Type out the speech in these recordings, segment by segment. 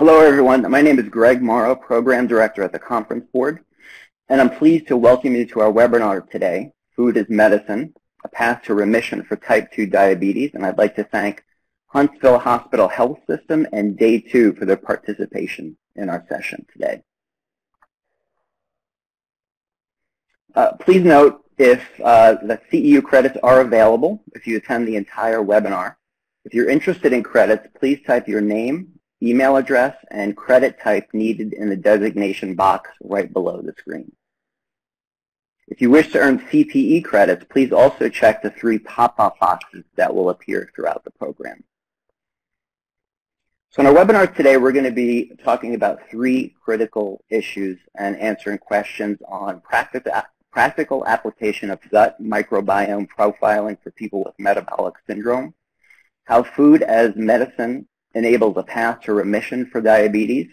Hello, everyone. My name is Greg Morrow, Program Director at the Conference Board, and I'm pleased to welcome you to our webinar today, Food is Medicine, A Path to Remission for Type 2 Diabetes, and I'd like to thank Huntsville Hospital Health System and Day 2 for their participation in our session today. Please note if the CEU credits are available if you attend the entire webinar. If you're interested in credits, please type your name, email address, and credit type needed in the designation box right below the screen. If you wish to earn CPE credits, please also check the 3 pop-up boxes that will appear throughout the program. So in our webinar today, we're going to be talking about 3 critical issues and answering questions on practical application of gut microbiome profiling for people with metabolic syndrome, how food as medicine enables a path to remission for diabetes,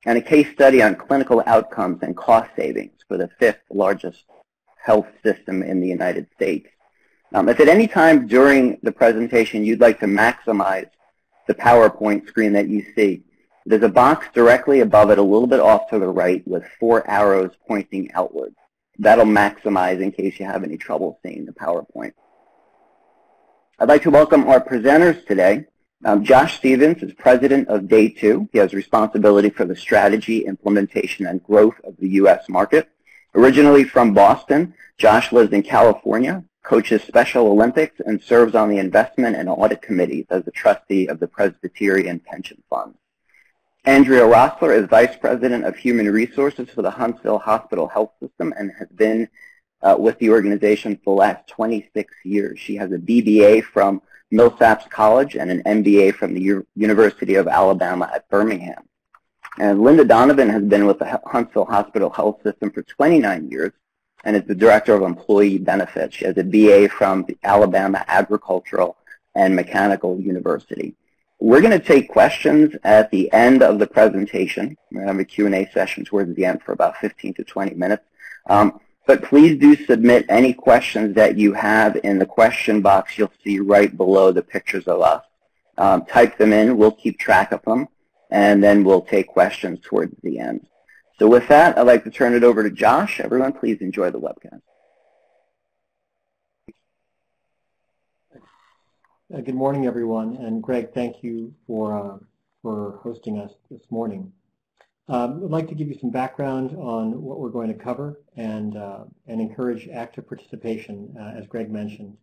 and a case study on clinical outcomes and cost savings for the 5th largest health system in the United States. If at any time during the presentation you'd like to maximize the PowerPoint screen that you see, there's a box directly above it, a little bit off to the right, with 4 arrows pointing outward. That'll maximize in case you have any trouble seeing the PowerPoint. I'd like to welcome our presenters today. Josh Stevens is president of Day 2. He has responsibility for the strategy, implementation, and growth of the U.S. market. Originally from Boston, Josh lives in California, coaches Special Olympics, and serves on the investment and audit committees as a trustee of the Presbyterian Pension Fund. Andrea Rossler is vice president of human resources for the Huntsville Hospital Health System and has been with the organization for the last 26 years. She has a BBA from Millsaps College and an MBA from the University of Alabama at Birmingham. And Linda Donovan has been with the Huntsville Hospital Health System for 29 years and is the Director of Employee Benefits. She has a BA from the Alabama Agricultural and Mechanical University. We're going to take questions at the end of the presentation. We're going to have a Q&A session towards the end for about 15 to 20 minutes. But please do submit any questions that you have in the question box you'll see right below the pictures of us. Type them in, we'll keep track of them, and then we'll take questions towards the end. So with that, I'd like to turn it over to Josh. Everyone, please enjoy the webcast. Good morning, everyone, and Greg, thank you for hosting us this morning. I'd like to give you some background on what we're going to cover and encourage active participation, as Greg mentioned.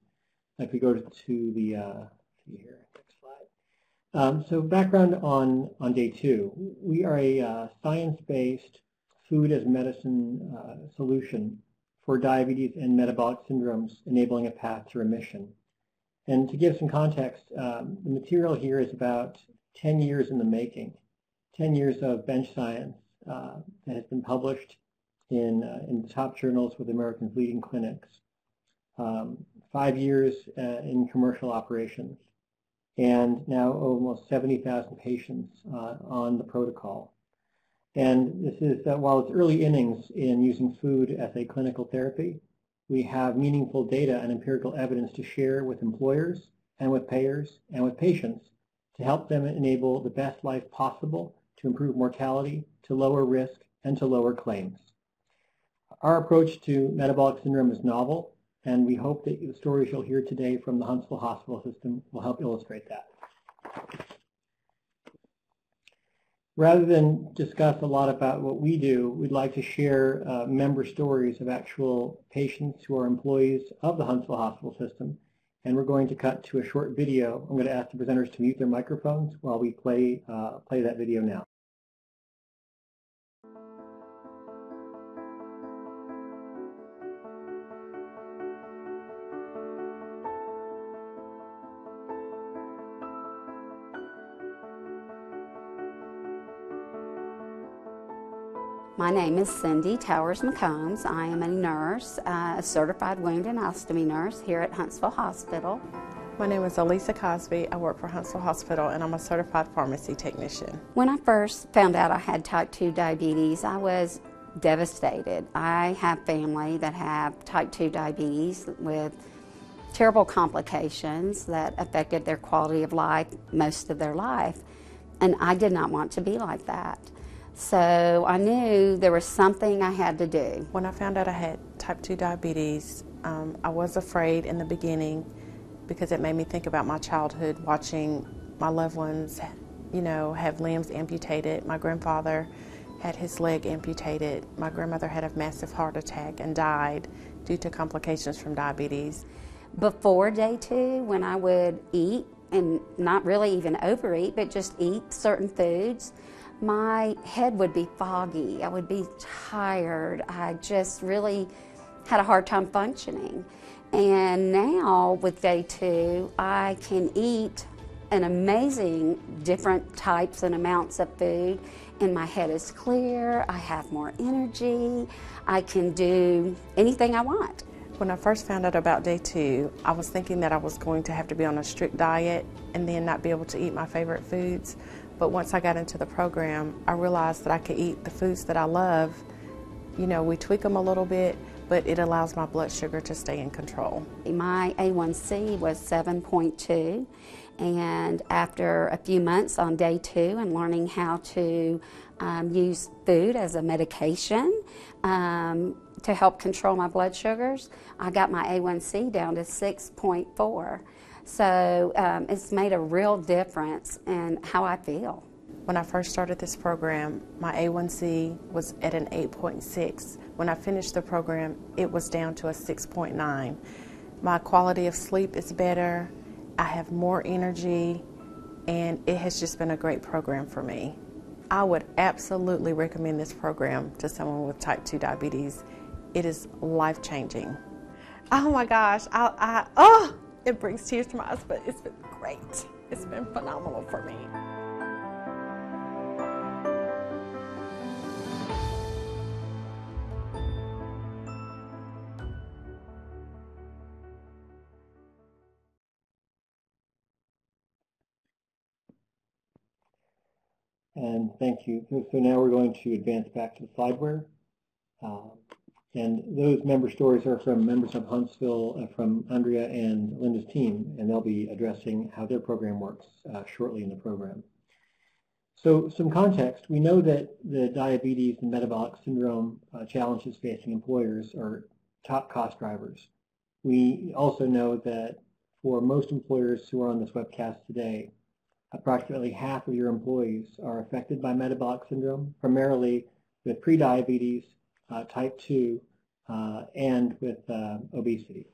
If we go to the next slide. So background on Day 2. We are a science-based food as medicine solution for diabetes and metabolic syndromes, enabling a path to remission. And to give some context, the material here is about 10 years in the making. 10 years of bench science that has been published in the top journals with America's leading clinics. 5 years in commercial operations, and now almost 70,000 patients on the protocol. And this is, while it's early innings in using food as a clinical therapy, we have meaningful data and empirical evidence to share with employers and with payers and with patients to help them enable the best life possible, to improve mortality, to lower risk, and to lower claims. Our approach to metabolic syndrome is novel, and we hope that the stories you'll hear today from the Huntsville Hospital System will help illustrate that. Rather than discuss a lot about what we do, we'd like to share member stories of actual patients who are employees of the Huntsville Hospital System, and we're going to cut to a short video. I'm going to ask the presenters to mute their microphones while we play that video now. My name is Cindy Towers McCombs. I am a nurse, a certified wound and ostomy nurse here at Huntsville Hospital. My name is Elisa Cosby. I work for Huntsville Hospital and I'm a certified pharmacy technician. When I first found out I had type 2 diabetes, I was devastated. I have family that have type 2 diabetes with terrible complications that affected their quality of life most of their life. And I did not want to be like that. So I knew there was something I had to do. When I found out I had type 2 diabetes, I was afraid in the beginning because it made me think about my childhood, watching my loved ones, have limbs amputated. My grandfather had his leg amputated. My grandmother had a massive heart attack and died due to complications from diabetes. Before day 2, when I would eat, and not really even overeat, but just eat certain foods, my head would be foggy. I would be tired. I just really had a hard time functioning. And now with day 2, I can eat an amazing different types and amounts of food, and my head is clear. I have more energy. I can do anything I want. When I first found out about day 2, I was thinking that I was going to have to be on a strict diet and then not be able to eat my favorite foods. But once I got into the program, I realized that I could eat the foods that I love. We tweak them a little bit, but it allows my blood sugar to stay in control. My A1C was 7.2, and after a few months on day 2 and learning how to use food as a medication to help control my blood sugars, I got my A1C down to 6.4. So it's made a real difference in how I feel. When I first started this program, my A1C was at an 8.6. When I finished the program, it was down to a 6.9. My quality of sleep is better, I have more energy, and it has just been a great program for me. I would absolutely recommend this program to someone with type 2 diabetes. It is life-changing. Oh my gosh, it brings tears to my eyes, but it's been great. It's been phenomenal for me. And thank you. So now we're going to advance back to the slideware. And those member stories are from members of Huntsville, from Andrea and Linda's team, and they'll be addressing how their program works shortly in the program. So some context, we know that the diabetes and metabolic syndrome challenges facing employers are top cost drivers. We also know that for most employers who are on this webcast today, approximately half of your employees are affected by metabolic syndrome, primarily with prediabetes, type 2, and with obesity.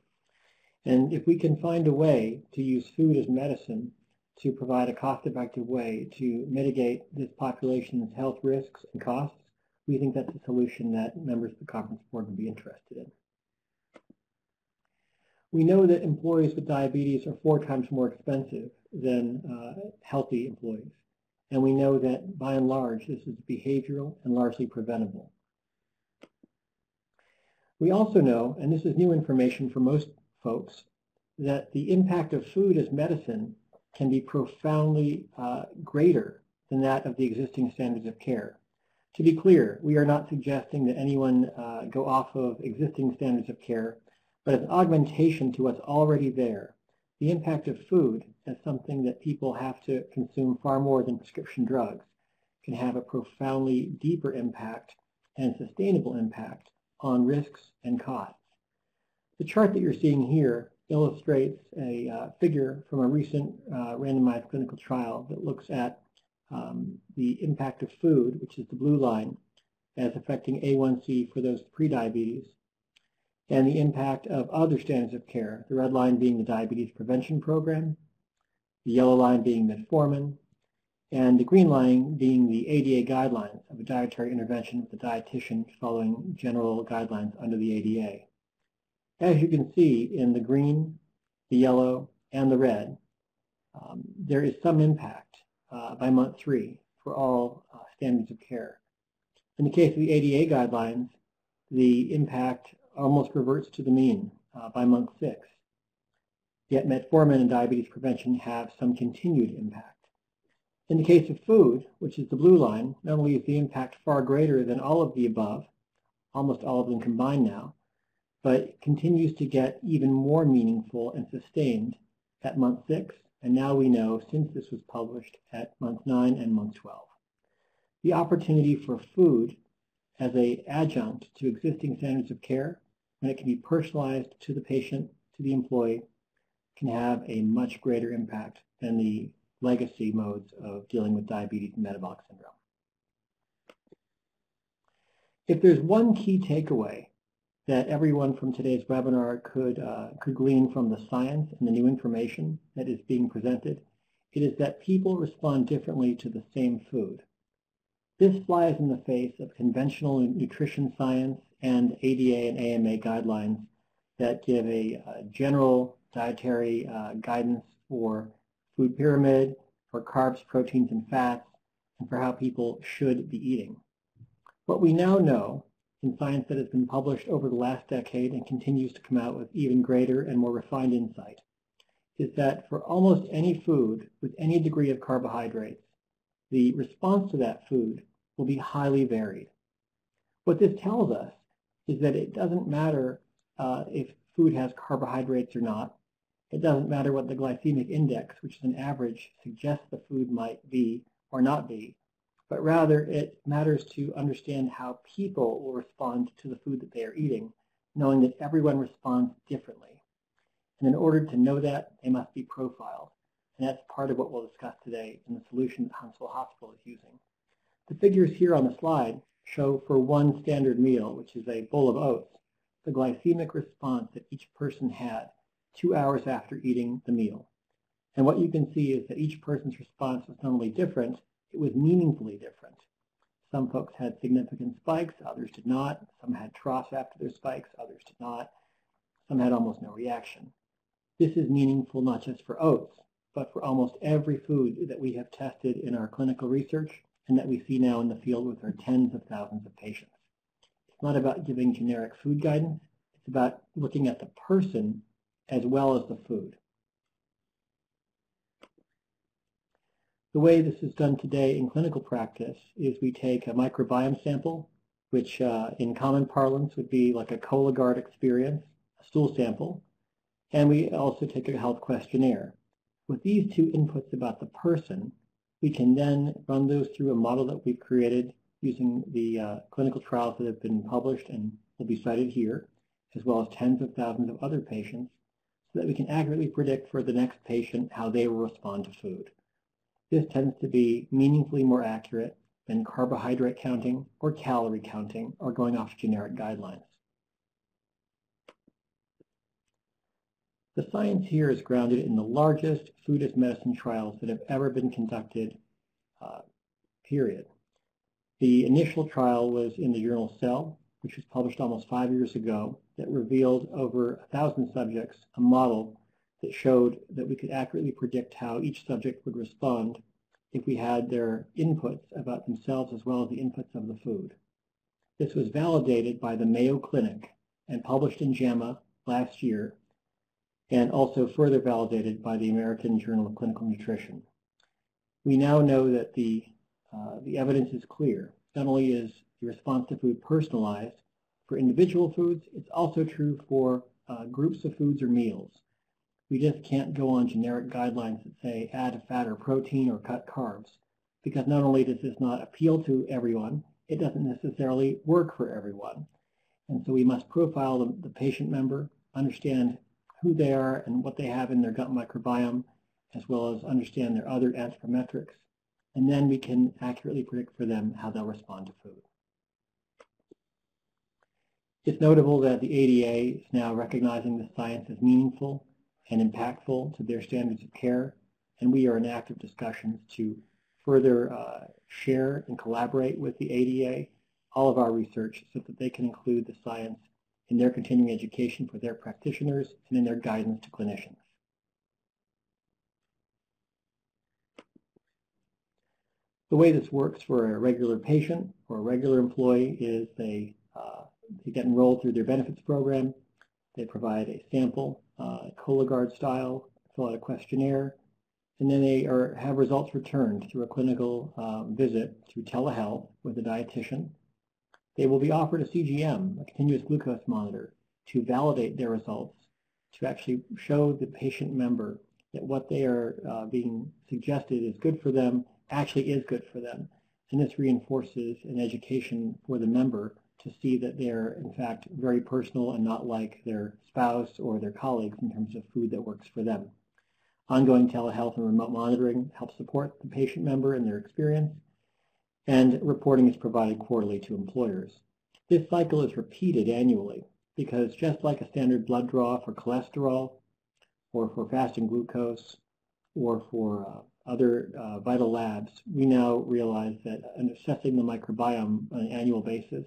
And if we can find a way to use food as medicine to provide a cost-effective way to mitigate this population's health risks and costs, we think that's a solution that members of the conference board would be interested in. We know that employees with diabetes are 4 times more expensive than healthy employees. And we know that by and large, this is behavioral and largely preventable. We also know, and this is new information for most folks, that the impact of food as medicine can be profoundly greater than that of the existing standards of care. To be clear, we are not suggesting that anyone go off of existing standards of care, but as an augmentation to what's already there. The impact of food as something that people have to consume far more than prescription drugs can have a profoundly deeper impact and sustainable impact on risks and costs. The chart that you're seeing here illustrates a figure from a recent randomized clinical trial that looks at the impact of food, which is the blue line, as affecting A1C for those prediabetes, and the impact of other standards of care, the red line being the diabetes prevention program, the yellow line being metformin, and the green line being the ADA guidelines of a dietary intervention with a dietitian following general guidelines under the ADA. As you can see in the green, the yellow, and the red, there is some impact by month 3 for all standards of care. In the case of the ADA guidelines, the impact almost reverts to the mean by month 6. Yet metformin and diabetes prevention have some continued impact. In the case of food, which is the blue line, not only is the impact far greater than all of the above, almost all of them combined now, but it continues to get even more meaningful and sustained at month 6 and now we know since this was published at month 9 and month 12. The opportunity for food as an adjunct to existing standards of care, when it can be personalized to the patient, to the employee, can have a much greater impact than the legacy modes of dealing with diabetes and metabolic syndrome. If there's one key takeaway that everyone from today's webinar could glean from the science and the new information that is being presented, it is that people respond differently to the same food. This flies in the face of conventional nutrition science and ADA and AMA guidelines that give a general dietary guidance for food pyramid, for carbs, proteins, and fats, and for how people should be eating. What we now know in science that has been published over the last decade and continues to come out with even greater and more refined insight is that for almost any food with any degree of carbohydrates, the response to that food will be highly varied. What this tells us is that it doesn't matter if food has carbohydrates or not. It doesn't matter what the glycemic index, which is an average, suggests the food might be or not be, but rather it matters to understand how people will respond to the food that they are eating, knowing that everyone responds differently. And in order to know that, they must be profiled. And that's part of what we'll discuss today in the solution that Huntsville Hospital is using. The figures here on the slide show for one standard meal, which is a bowl of oats, the glycemic response that each person had 2 hours after eating the meal. And what you can see is that each person's response was not only different, it was meaningfully different. Some folks had significant spikes, others did not. Some had troughs after their spikes, others did not. Some had almost no reaction. This is meaningful not just for oats, but for almost every food that we have tested in our clinical research and that we see now in the field with our tens of thousands of patients. It's not about giving generic food guidance. It's about looking at the person as well as the food. The way this is done today in clinical practice is we take a microbiome sample, which in common parlance would be like a Cologuard experience, a stool sample, and we also take a health questionnaire. With these two inputs about the person, we can then run those through a model that we've created using the clinical trials that have been published and will be cited here, as well as tens of thousands of other patients, so that we can accurately predict for the next patient how they will respond to food. This tends to be meaningfully more accurate than carbohydrate counting or calorie counting or going off generic guidelines. The science here is grounded in the largest food as medicine trials that have ever been conducted, period. The initial trial was in the journal Cell, which was published almost 5 years ago, that revealed over 1,000 subjects a model that showed that we could accurately predict how each subject would respond if we had their inputs about themselves as well as the inputs of the food. This was validated by the Mayo Clinic and published in JAMA last year, and also further validated by the American Journal of Clinical Nutrition. We now know that the evidence is clear. Not only is the response to food personalized for individual foods, it's also true for groups of foods or meals. We just can't go on generic guidelines that say add fat or protein or cut carbs, because not only does this not appeal to everyone, it doesn't necessarily work for everyone. And so we must profile the patient member, understand who they are and what they have in their gut microbiome, as well as understand their other anthropometrics, and then we can accurately predict for them how they'll respond to food. It's notable that the ADA is now recognizing the science as meaningful and impactful to their standards of care, and we are in active discussions to further share and collaborate with the ADA all of our research so that they can include the science in their continuing education for their practitioners and in their guidance to clinicians. The way this works for a regular patient or a regular employee is they get enrolled through their benefits program. They provide a sample, Cologuard style, fill out a questionnaire, and then they have results returned through a clinical visit through telehealth with a dietitian. They will be offered a CGM, a continuous glucose monitor, to validate their results, to actually show the patient member that what they are being suggested is good for them actually is good for them. And this reinforces an education for the member to see that they're, in fact, very personal and not like their spouse or their colleagues in terms of food that works for them. Ongoing telehealth and remote monitoring helps support the patient member in their experience, and reporting is provided quarterly to employers. This cycle is repeated annually because just like a standard blood draw for cholesterol or for fasting glucose or for other vital labs, we now realize that in assessing the microbiome on an annual basis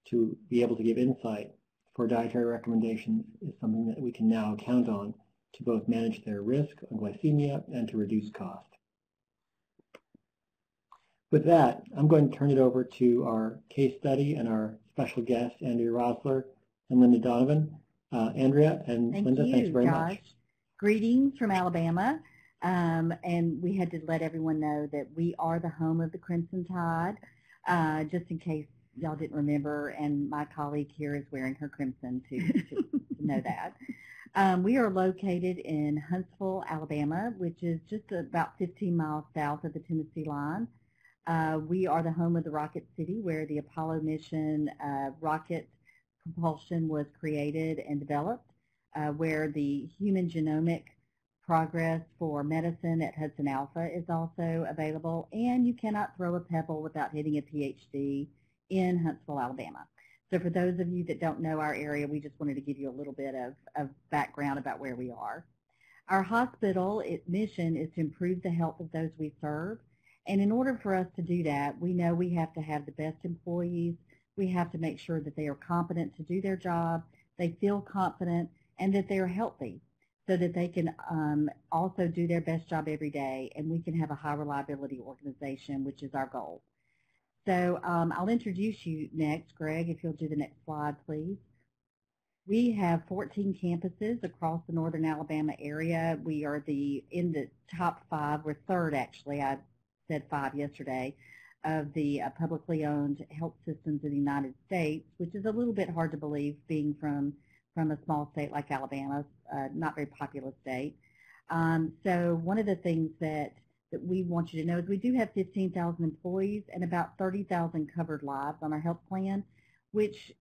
to be able to give insight for dietary recommendations is something that we can now count on to both manage their risk on glycemia and to reduce cost. With that, I'm going to turn it over to our case study and our special guests, Andrea Rosler and Linda Donovan. Andrea and Linda, thanks very much. Greetings from Alabama. And we had to let everyone know that we are the home of the Crimson Tide, just in case y'all didn't remember, and my colleague here is wearing her crimson to know that. We are located in Huntsville, Alabama, which is just about 15 miles south of the Tennessee line. We are the home of the Rocket City, where the Apollo mission rocket propulsion was created and developed, where the human genomic progress for medicine at Hudson Alpha is also available, and you cannot throw a pebble without hitting a PhD in Huntsville, Alabama. So for those of you that don't know our area, we just wanted to give you a little bit of background about where we are. Our hospital, its mission is to improve the health of those we serve, and in order for us to do that, we know we have to have the best employees. We have to make sure that they are competent to do their job, they feel confident, and that they are healthy, so that they can also do their best job every day, and we can have a high reliability organization, which is our goal. So I'll introduce you next, Greg, if you'll do the next slide, please. We have 14 campuses across the northern Alabama area. We are in the top 5, we're third actually, I said 5 yesterday, of the publicly owned health systems in the United States, which is a little bit hard to believe being from a small state like Alabama, not very populous state. So one of the things that we want you to know is we do have 15,000 employees and about 30,000 covered lives on our health plan, which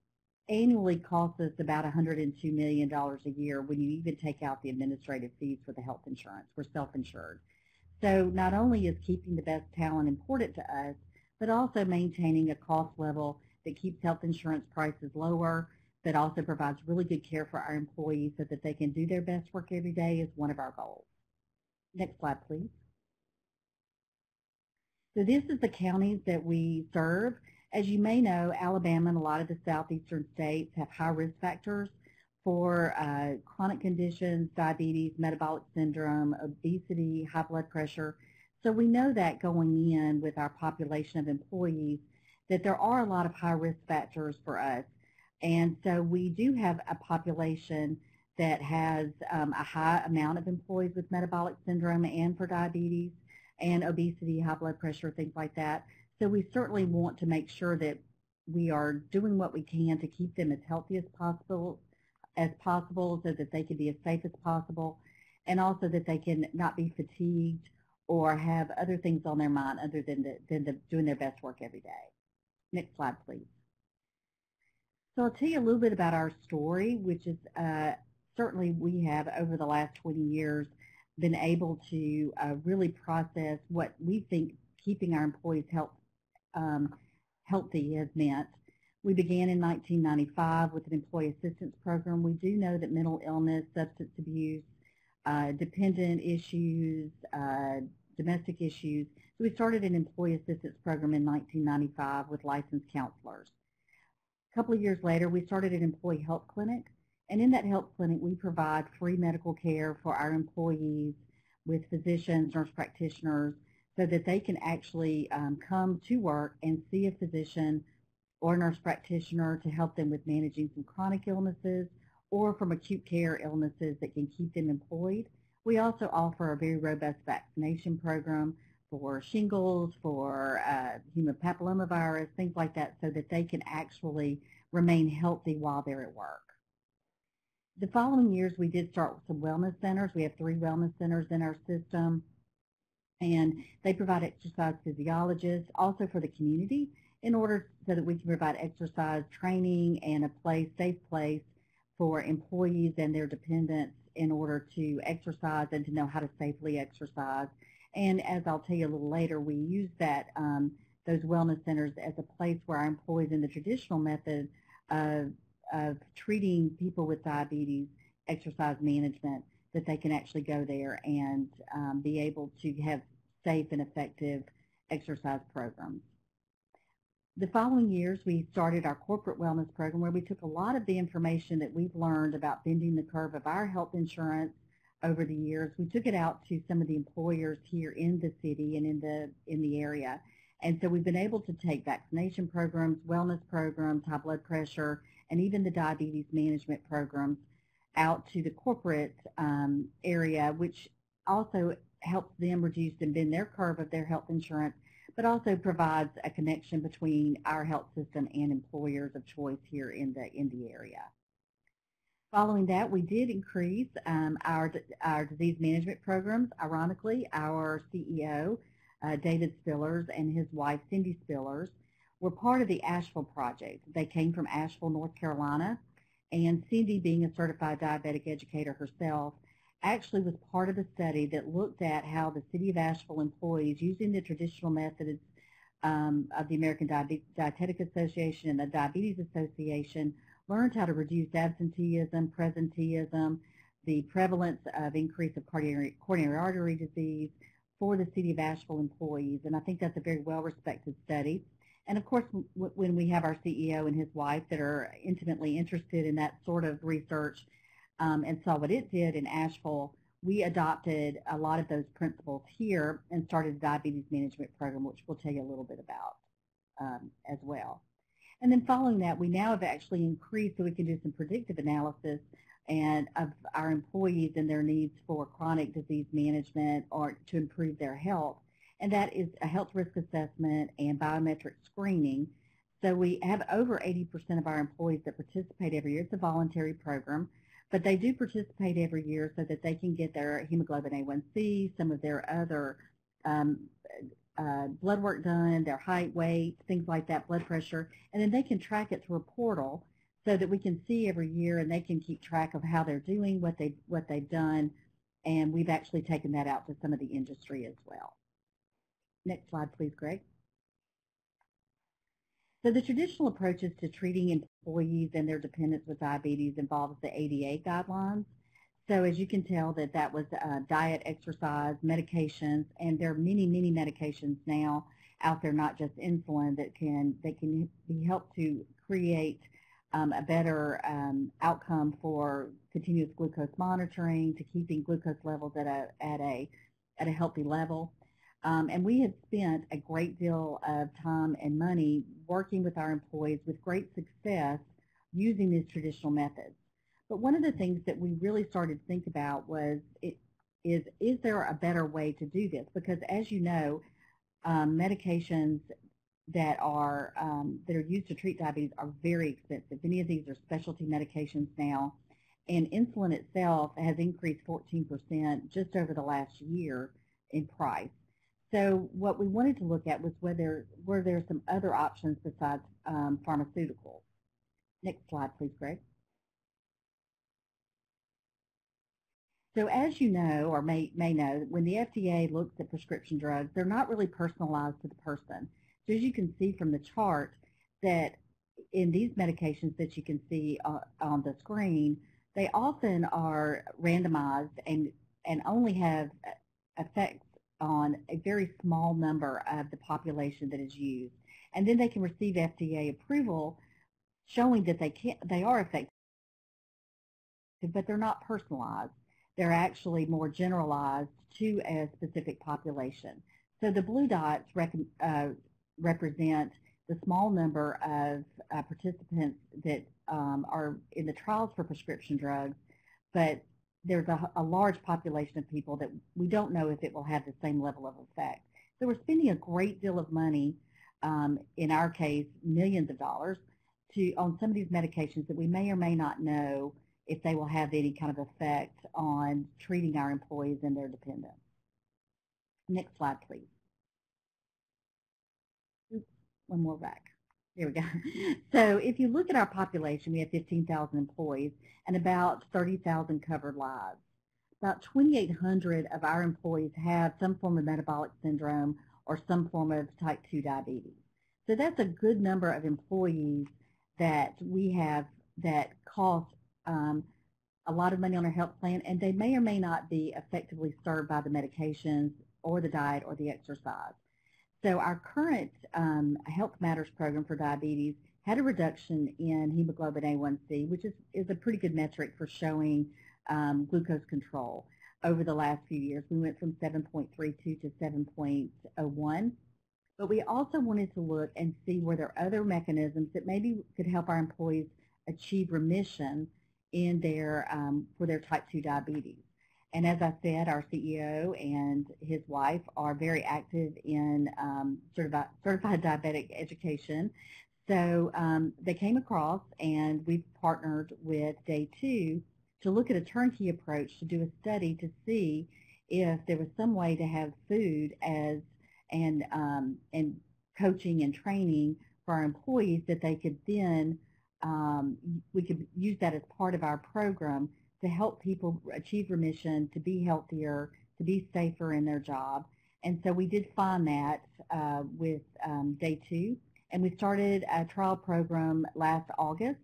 annually costs us about $102 million a year when you even take out the administrative fees for the health insurance. We're self-insured. So not only is keeping the best talent important to us, but also maintaining a cost level that keeps health insurance prices lower, that also provides really good care for our employees so that they can do their best work every day is one of our goals. Next slide, please. So this is the counties that we serve. As you may know, Alabama and a lot of the southeastern states have high risk factors for chronic conditions, diabetes, metabolic syndrome, obesity, high blood pressure. So we know that going in with our population of employees that there are a lot of high risk factors for us. And so we do have a population that has a high amount of employees with metabolic syndrome and for diabetes and obesity, high blood pressure, things like that. So we certainly want to make sure that we are doing what we can to keep them as healthy as possible so that they can be as safe as possible, and also that they can not be fatigued or have other things on their mind other than doing their best work every day. Next slide, please. So I'll tell you a little bit about our story, which is certainly we have over the last 20 years been able to really process what we think keeping our employees healthy has meant. We began in 1995 with an employee assistance program. We do know that mental illness, substance abuse, dependent issues, domestic issues. So we started an employee assistance program in 1995 with licensed counselors. A couple of years later, we started an employee health clinic. And in that health clinic, we provide free medical care for our employees with physicians, nurse practitioners, so that they can actually come to work and see a physician or a nurse practitioner to help them with managing some chronic illnesses or from acute care illnesses that can keep them employed. We also offer a very robust vaccination program for shingles, for human papillomavirus, things like that, so that they can actually remain healthy while they're at work. The following years, we did start with some wellness centers. We have 3 wellness centers in our system, and they provide exercise physiologists also for the community in order so that we can provide exercise training and a safe place for employees and their dependents in order to exercise and to know how to safely exercise. And as I'll tell you a little later, we use those wellness centers as a place where our employees in the traditional method of treating people with diabetes, exercise management, that they can actually go there and be able to have safe and effective exercise programs. The following years, we started our corporate wellness program where we took a lot of the information that we've learned about bending the curve of our health insurance over the years. We took it out to some of the employers here in the city and in the area. And so we've been able to take vaccination programs, wellness programs, high blood pressure, and even the diabetes management programs out to the corporate area, which also helps them reduce and bend their curve of their health insurance, but also provides a connection between our health system and employers of choice here in the area. Following that, we did increase our disease management programs. Ironically, our CEO, David Spillers, and his wife, Cindy Spillers, were part of the Asheville project. They came from Asheville, North Carolina, and Cindy, being a certified diabetic educator herself, actually was part of a study that looked at how the City of Asheville employees, using the traditional methods of the American Dietetic Association and the Diabetes Association, learned how to reduce absenteeism, presenteeism, the prevalence of increase of coronary artery disease for the City of Asheville employees. And I think that's a very well-respected study. And of course, when we have our CEO and his wife that are intimately interested in that sort of research and saw what it did in Asheville, we adopted a lot of those principles here and started a diabetes management program, which we'll tell you a little bit about as well. And then following that, we now have actually increased so we can do some predictive analysis and of our employees and their needs for chronic disease management or to improve their health. And that is a health risk assessment and biometric screening. So we have over 80% of our employees that participate every year. It's a voluntary program, but they do participate every year so that they can get their hemoglobin A1C, some of their other blood work done, their height, weight, things like that, blood pressure, and then they can track it through a portal so that we can see every year and they can keep track of how they're doing, what they've done, and we've actually taken that out to some of the industry as well. Next slide, please, Greg. So the traditional approaches to treating employees and their dependents with diabetes involves the ADA guidelines. So as you can tell, that was diet, exercise, medications, and there are many, many medications now out there, not just insulin, that can be helped to create a better outcome for continuous glucose monitoring, to keeping glucose levels at a healthy level. And we have spent a great deal of time and money working with our employees with great success using these traditional methods. But one of the things that we really started to think about was, is there a better way to do this? Because as you know, medications that are used to treat diabetes are very expensive. Many of these are specialty medications now, and insulin itself has increased 14% just over the last year in price. So what we wanted to look at was were there some other options besides pharmaceuticals. Next slide, please, Greg. So as you know, or may know, when the FDA looks at prescription drugs, they're not really personalized to the person. So as you can see from the chart, that in these medications that you can see on the screen, they often are randomized and only have effects on a very small number of the population that is used. And then they can receive FDA approval showing that they are effective, but they're not personalized. They're actually more generalized to a specific population. So the blue dots represent the small number of participants that are in the trials for prescription drugs, but there's a large population of people that we don't know if it will have the same level of effect. So we're spending a great deal of money, in our case, millions of dollars, on some of these medications that we may or may not know if they will have any kind of effect on treating our employees and their dependents. Next slide, please. Oops, one more back. There we go. So if you look at our population, we have 15,000 employees and about 30,000 covered lives. About 2,800 of our employees have some form of metabolic syndrome or some form of type 2 diabetes. So that's a good number of employees that we have that cost a lot of money on our health plan, and they may or may not be effectively served by the medications or the diet or the exercise. So our current Health Matters program for diabetes had a reduction in hemoglobin A1C, which is a pretty good metric for showing glucose control over the last few years. We went from 7.32 to 7.01. But we also wanted to look and see were there other mechanisms that maybe could help our employees achieve remission in their for their type 2 diabetes. And as I said, our CEO and his wife are very active in certified diabetic education. So they came across, and we've partnered with Day 2 to look at a turnkey approach to do a study to see if there was some way to have food as and coaching and training for our employees that they could then we could use that as part of our program to help people achieve remission, to be healthier, to be safer in their job. And so we did find that with Day 2, and we started a trial program last August,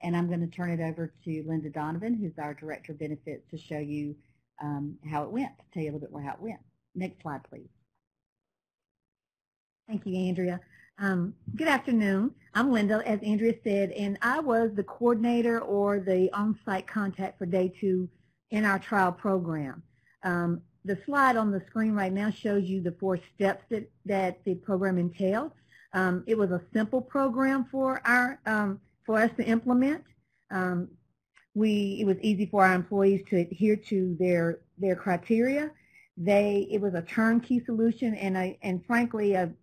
and I'm going to turn it over to Linda Donovan, who's our Director of Benefits, to show you how it went, to tell you a little bit more how it went. Next slide, please. Thank you, Andrea. Good afternoon. I'm Linda, as Andrea said, and I was the coordinator or the on-site contact for Day 2 in our trial program. The slide on the screen right now shows you the 4 steps that the program entailed. It was a simple program for us to implement. It was easy for our employees to adhere to their criteria. It was a turnkey solution and frankly a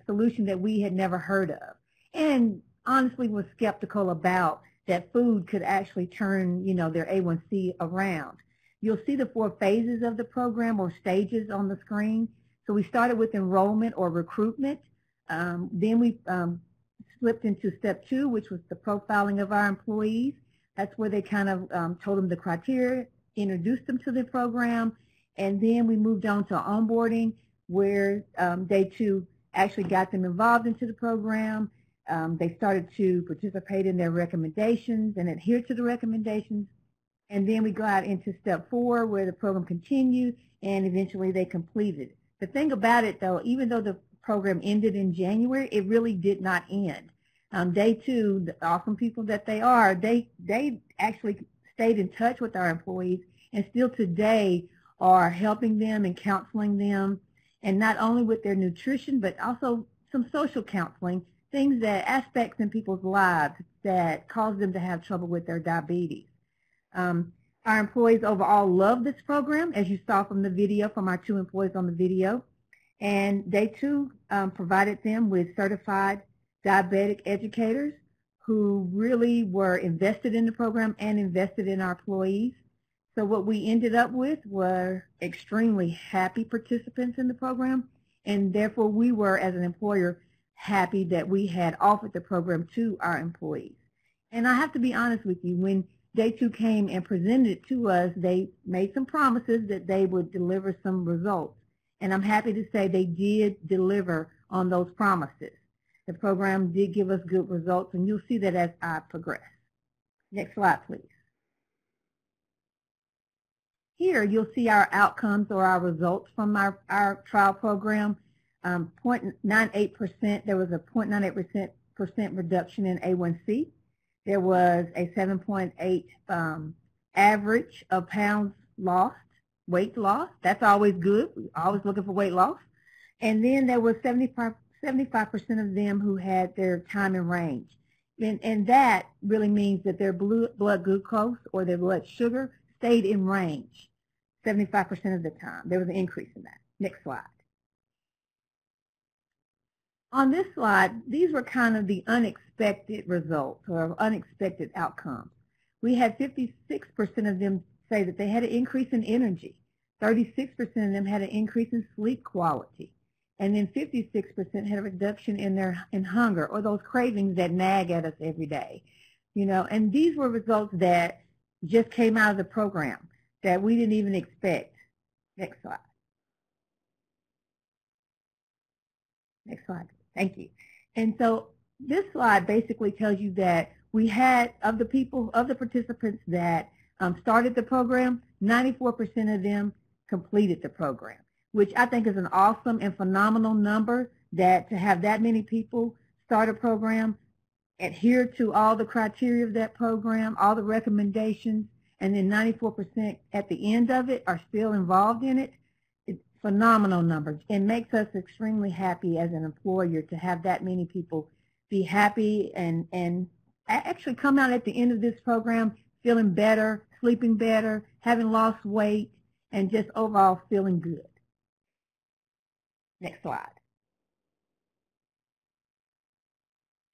solution that we had never heard of, and honestly was skeptical about that food could actually turn, their A1C around. You'll see the 4 phases of the program or stages on the screen. So we started with enrollment or recruitment. Then we slipped into step 2, which was the profiling of our employees. That's where they kind of told them the criteria, introduced them to the program, and then we moved on to onboarding, where Day 2 actually got them involved into the program. They started to participate in their recommendations and adhere to the recommendations. And then we got into step 4, where the program continued, and eventually they completed. The thing about it, though, even though the program ended in January, it really did not end. Day 2, the awesome people that they are, they actually stayed in touch with our employees and still today are helping them and counseling them, and not only with their nutrition, but also some social counseling, aspects in people's lives that cause them to have trouble with their diabetes. Our employees overall love this program, as you saw from the video, from our 2 employees on the video. And Day 2 provided them with certified diabetic educators who really were invested in the program and invested in our employees. So what we ended up with were extremely happy participants in the program, and therefore we were, as an employer, happy that we had offered the program to our employees. And I have to be honest with you, when Day 2 came and presented it to us, they made some promises that they would deliver some results. And I'm happy to say they did deliver on those promises. The program did give us good results, and you'll see that as I progress. Next slide, please. Here you'll see our outcomes or our results from our trial program. 0.98%, there was a 0.98% reduction in A1C. There was a 7.8 average of pounds lost, weight loss. That's always good. We're always looking for weight loss. And then there was 75% of them who had their time in range. And that really means that their blood glucose or their blood sugar stayed in range 75% of the time. There was an increase in that. Next slide. On this slide, these were kind of the unexpected results or unexpected outcomes. we had 56% of them say that they had an increase in energy. 36% of them had an increase in sleep quality. And then 56% had a reduction in hunger, or those cravings that nag at us every day. You know, and these were results that just came out of the program that we didn't even expect. Next slide. Next slide. Thank you. And so this slide basically tells you that we had, of the participants that started the program, 94% of them completed the program, which I think is an awesome and phenomenal number, that to have that many people start a program, adhere to all the criteria of that program, all the recommendations, and then 94% at the end of it are still involved in it. It's phenomenal numbers. It makes us extremely happy as an employer to have that many people be happy and actually come out at the end of this program feeling better, sleeping better, having lost weight, and just overall feeling good. Next slide.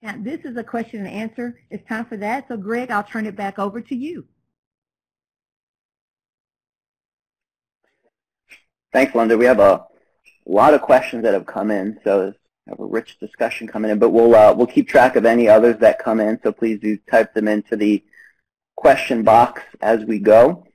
Now, this is a question and answer. It's time for that. So, Greg, I'll turn it back over to you. Thanks, Linda. We have a lot of questions that have come in, so we have a rich discussion coming in. But we'll keep track of any others that come in, so please do type them into the question box as we go.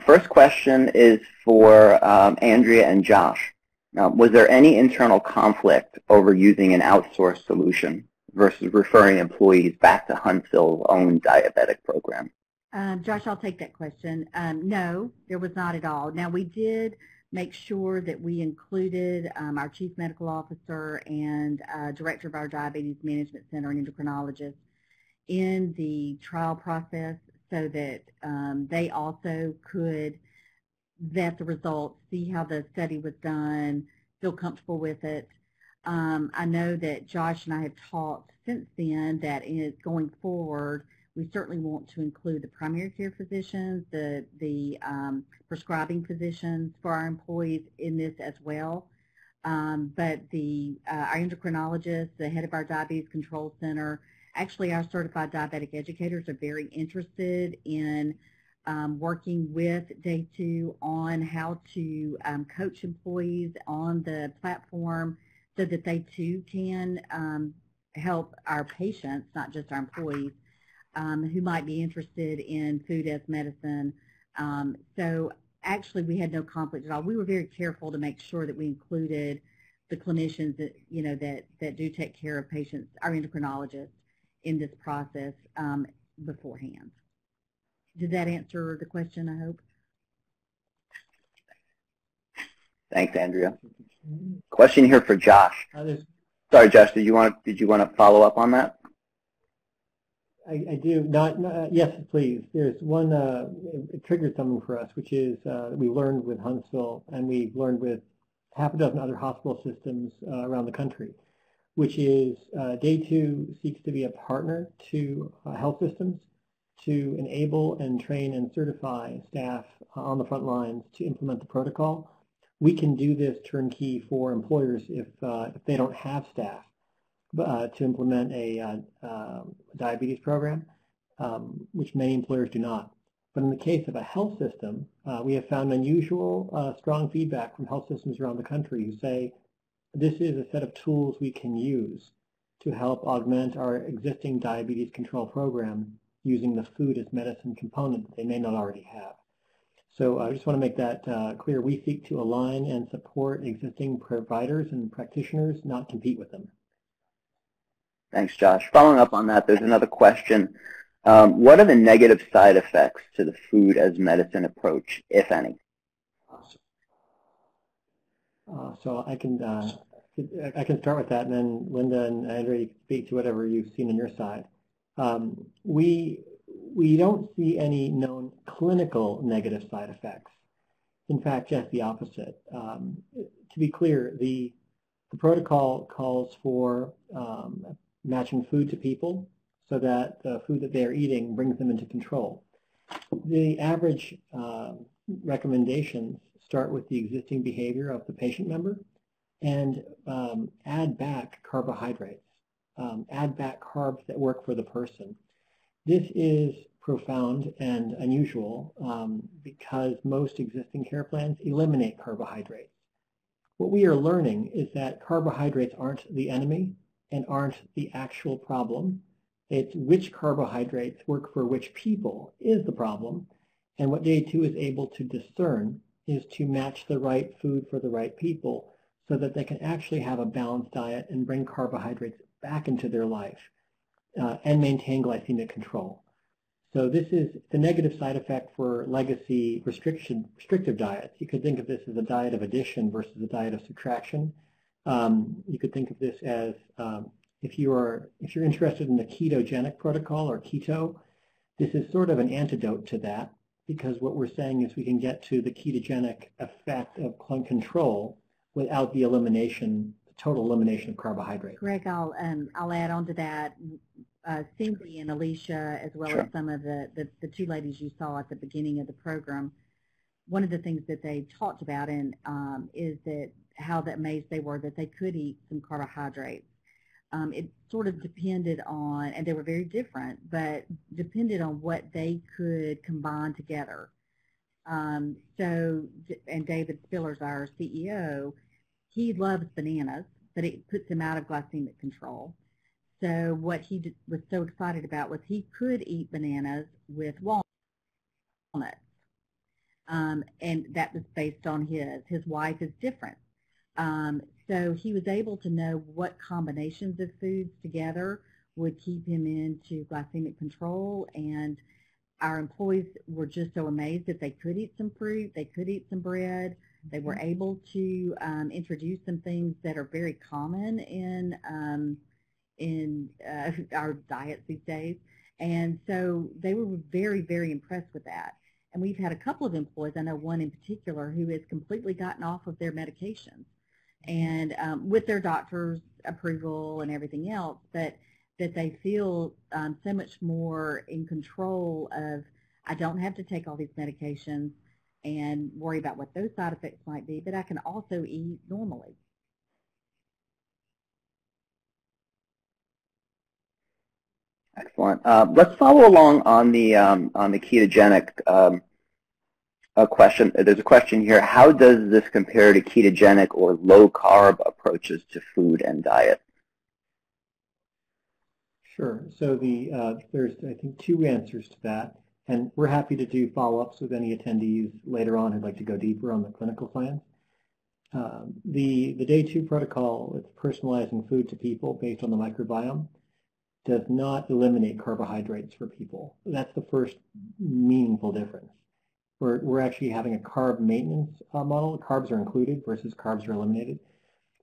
First question is for Andrea and Josh. Was there any internal conflict over using an outsourced solution versus referring employees back to Huntsville's own diabetic program? Josh, I'll take that question. No, there was not at all. Now, we did make sure that we included our chief medical officer and director of our diabetes management center and endocrinologist in the trial process so that they also could vet the results, see how the study was done, feel comfortable with it. I know that Josh and I have talked since then that going forward, we certainly want to include the primary care physicians, the prescribing physicians for our employees in this as well. But our endocrinologist, the head of our diabetes control center, actually our certified diabetic educators are very interested in working with Day 2 on how to coach employees on the platform so that they too can help our patients, not just our employees, who might be interested in food as medicine. So actually we had no conflict at all. We were very careful to make sure that we included the clinicians that, that do take care of patients, our endocrinologists, in this process beforehand. Did that answer the question, I hope? Thanks, Andrea. Question here for Josh. Sorry, Josh, did you want to follow up on that? I do. Yes, please. There's one, it triggered something for us, which is we learned with Huntsville, and we've learned with half a dozen other hospital systems around the country, which is Day 2 seeks to be a partner to health systems to enable and train and certify staff on the front lines to implement the protocol. We can do this turnkey for employers if they don't have staff to implement a diabetes program, which many employers do not. But in the case of a health system, we have found unusual strong feedback from health systems around the country who say, this is a set of tools we can use to help augment our existing diabetes control program using the food as medicine component that they may not already have. So I just want to make that clear. We seek to align and support existing providers and practitioners, not compete with them. Thanks, Josh. Following up on that, there's another question. What are the negative side effects to the food as medicine approach, if any? So I can start with that, and then Linda and Andrea, you can speak to whatever you've seen on your side. We don't see any known clinical negative side effects. In fact, just the opposite. To be clear, the protocol calls for matching food to people so that the food that they are eating brings them into control. The average recommendations start with the existing behavior of the patient member and add back carbohydrates, add back carbs that work for the person. This is profound and unusual because most existing care plans eliminate carbohydrates. What we are learning is that carbohydrates aren't the enemy and aren't the actual problem. It's which carbohydrates work for which people is the problem, and what Day 2 is able to discern is to match the right food for the right people so that they can actually have a balanced diet and bring carbohydrates back into their life and maintain glycemic control. So this is the negative side effect for legacy restrictive diets. You could think of this as a diet of addition versus a diet of subtraction. You could think of this as if you're interested in the ketogenic protocol or keto, this is sort of an antidote to that, because what we're saying is we can get to the ketogenic effect of control without the total elimination of carbohydrates. Greg, I'll add on to that. Cindy and Alicia, as well as some of the two ladies you saw at the beginning of the program, one of the things that they talked about is that how amazed they were that they could eat some carbohydrates. It sort of depended on, and they were very different, but depended on what they could combine together. And David Spillers, our CEO, he loves bananas, but it puts him out of glycemic control. So what he was so excited about was he could eat bananas with walnuts. And that was based on his wife is different. So he was able to know what combinations of foods together would keep him into glycemic control, and our employees were just so amazed that they could eat some fruit, they could eat some bread, they were able to introduce some things that are very common in our diets these days, and so they were very, very impressed with that. And we've had a couple of employees, I know one in particular, who has completely gotten off of their medications, and with their doctor's approval and everything else, but that they feel so much more in control of, I don't have to take all these medications and worry about what those side effects might be, but I can also eat normally. Excellent. Let's follow along on the ketogenic question. There's a question here. How does this compare to ketogenic or low-carb approaches to food and diet? Sure. So there's, I think, two answers to that, and we're happy to do follow-ups with any attendees later on who'd like to go deeper on the clinical science. The Day 2 protocol, it's personalizing food to people based on the microbiome, does not eliminate carbohydrates for people. That's the first meaningful difference. We're actually having a carb maintenance model. Carbs are included versus carbs are eliminated.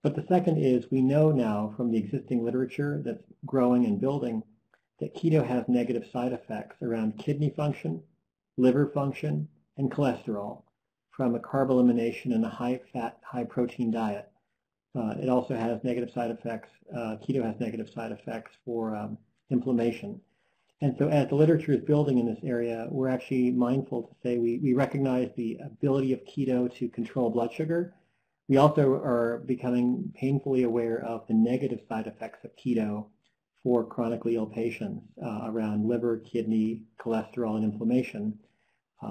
But the second is we know now from the existing literature that's growing and building that keto has negative side effects around kidney function, liver function, and cholesterol from a carb elimination and a high-fat, high-protein diet. It also has negative side effects. Keto has negative side effects for inflammation. And so as the literature is building in this area, we're actually mindful to say we recognize the ability of keto to control blood sugar. We also are becoming painfully aware of the negative side effects of keto for chronically ill patients around liver, kidney, cholesterol, and inflammation.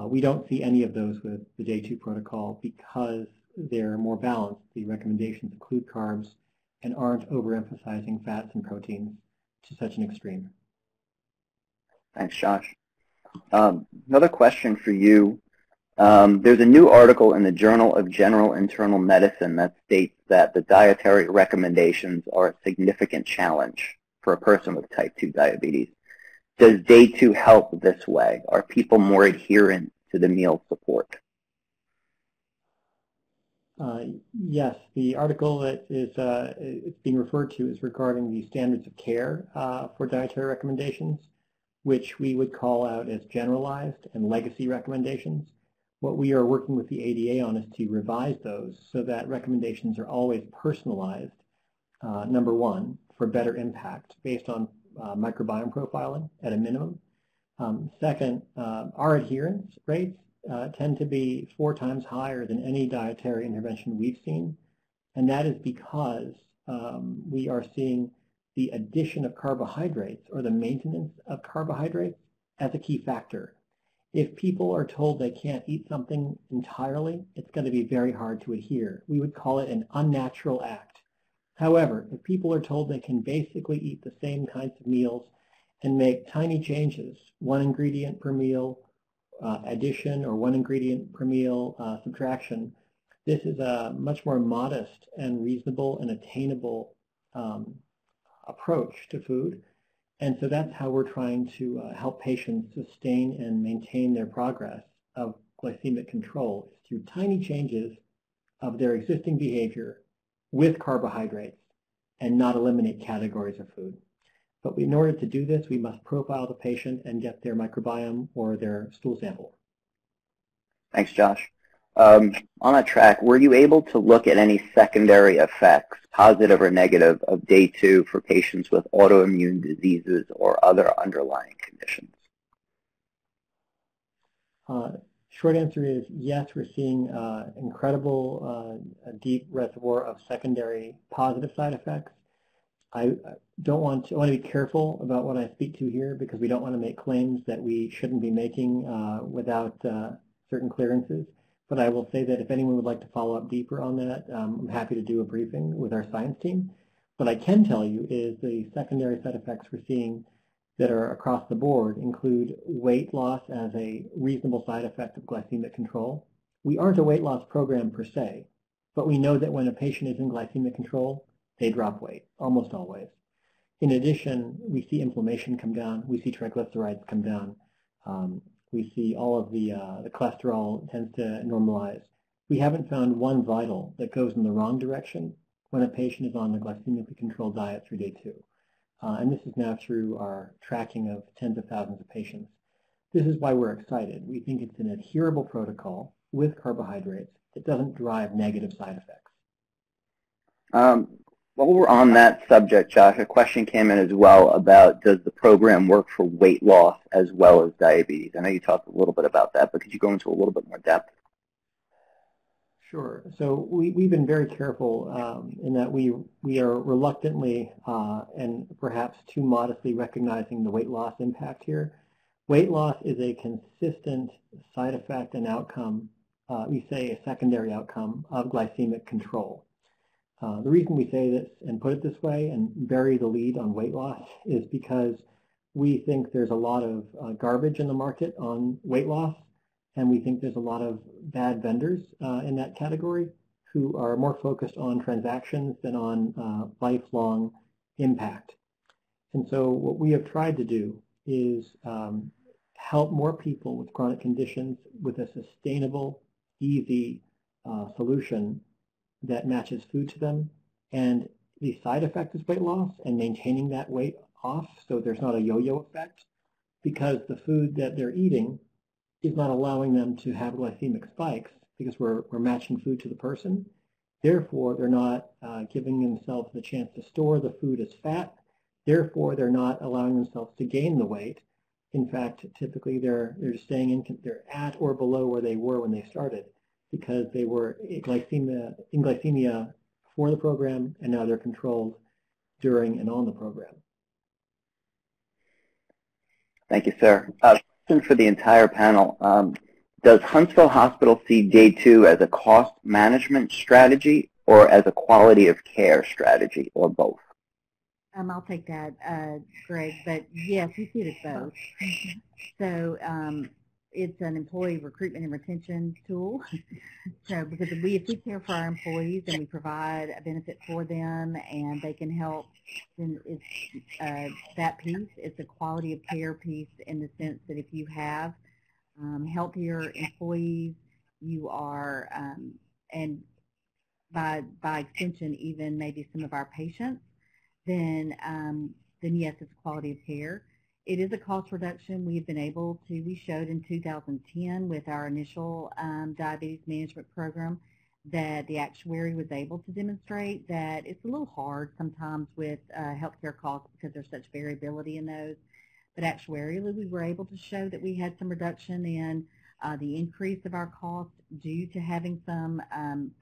We don't see any of those with the Day 2 protocol because they're more balanced. The recommendations include carbs and aren't overemphasizing fats and proteins to such an extreme. Thanks, Josh. Another question for you. There's a new article in the Journal of General Internal Medicine that states that the dietary recommendations are a significant challenge for a person with type 2 diabetes. Does Day 2 help this way? Are people more adherent to the meal support? Yes, the article that is it's being referred to is regarding the standards of care for dietary recommendations, which we would call out as generalized and legacy recommendations. What we are working with the ADA on is to revise those so that recommendations are always personalized, number one, for better impact based on microbiome profiling at a minimum. Second, our adherence rates tend to be 4 times higher than any dietary intervention we've seen, and that is because we are seeing the addition of carbohydrates or the maintenance of carbohydrates as a key factor. If people are told they can't eat something entirely, it's going to be very hard to adhere. We would call it an unnatural act. However, if people are told they can basically eat the same kinds of meals and make tiny changes, 1 ingredient per meal addition or 1 ingredient per meal subtraction, this is a much more modest and reasonable and attainable approach to food. And so that's how we're trying to help patients sustain and maintain their progress of glycemic control, is through tiny changes of their existing behavior with carbohydrates and not eliminate categories of food. But in order to do this, we must profile the patient and get their microbiome or their stool sample. Thanks, Josh. On that track, were you able to look at any secondary effects, positive or negative, of day 2 for patients with autoimmune diseases or other underlying conditions? Short answer is yes, we're seeing incredible deep reservoir of secondary positive side effects. I want to be careful about what I speak to here because we don't want to make claims that we shouldn't be making without certain clearances. But I will say that if anyone would like to follow up deeper on that, I'm happy to do a briefing with our science team. What I can tell you is the secondary side effects we're seeing that are across the board include weight loss as a reasonable side effect of glycemic control. We aren't a weight loss program per se, but we know that when a patient is in glycemic control, they drop weight, almost always. In addition, we see inflammation come down, we see triglycerides come down, we see all of the cholesterol tends to normalize. We haven't found one vital that goes in the wrong direction when a patient is on a glycemically controlled diet through day 2. And this is now through our tracking of tens of thousands of patients. This is why we're excited. We think it's an adherable protocol with carbohydrates that doesn't drive negative side effects. While we're on that subject, Josh, a question came in as well about, does the program work for weight loss as well as diabetes? I know you talked a little bit about that, but could you go into a little bit more depth? Sure. So we've been very careful in that we are reluctantly and perhaps too modestly recognizing the weight loss impact here. Weight loss is a consistent side effect and outcome, we say a secondary outcome of glycemic control. The reason we say this and put it this way and bury the lead on weight loss is because we think there's a lot of garbage in the market on weight loss, and we think there's a lot of bad vendors in that category who are more focused on transactions than on lifelong impact. And so what we have tried to do is help more people with chronic conditions with a sustainable, easy solution that matches food to them, and the side effect is weight loss and maintaining that weight off so there's not a yo-yo effect, because the food that they're eating is not allowing them to have glycemic spikes because we're matching food to the person. Therefore, they're not giving themselves the chance to store the food as fat. Therefore, they're not allowing themselves to gain the weight. In fact, typically they're staying they're at or below where they were when they started, because they were in glycemia for the program, and now they're controlled during and on the program. Thank you, sir. Question for the entire panel. Does Huntsville Hospital see day 2 as a cost management strategy or as a quality of care strategy, or both? I'll take that, Greg, but yes, we see it as both. So it's an employee recruitment and retention tool. So because if we care for our employees and we provide a benefit for them and they can help, then it's that piece. It's a quality of care piece in the sense that if you have healthier employees, you are, and by extension even maybe some of our patients, then yes, it's quality of care. It is a cost reduction. We've been able to, we showed in 2010 with our initial diabetes management program that the actuary was able to demonstrate that it's a little hard sometimes with healthcare costs because there's such variability in those. But actuarially, we were able to show that we had some reduction in the increase of our costs due to having some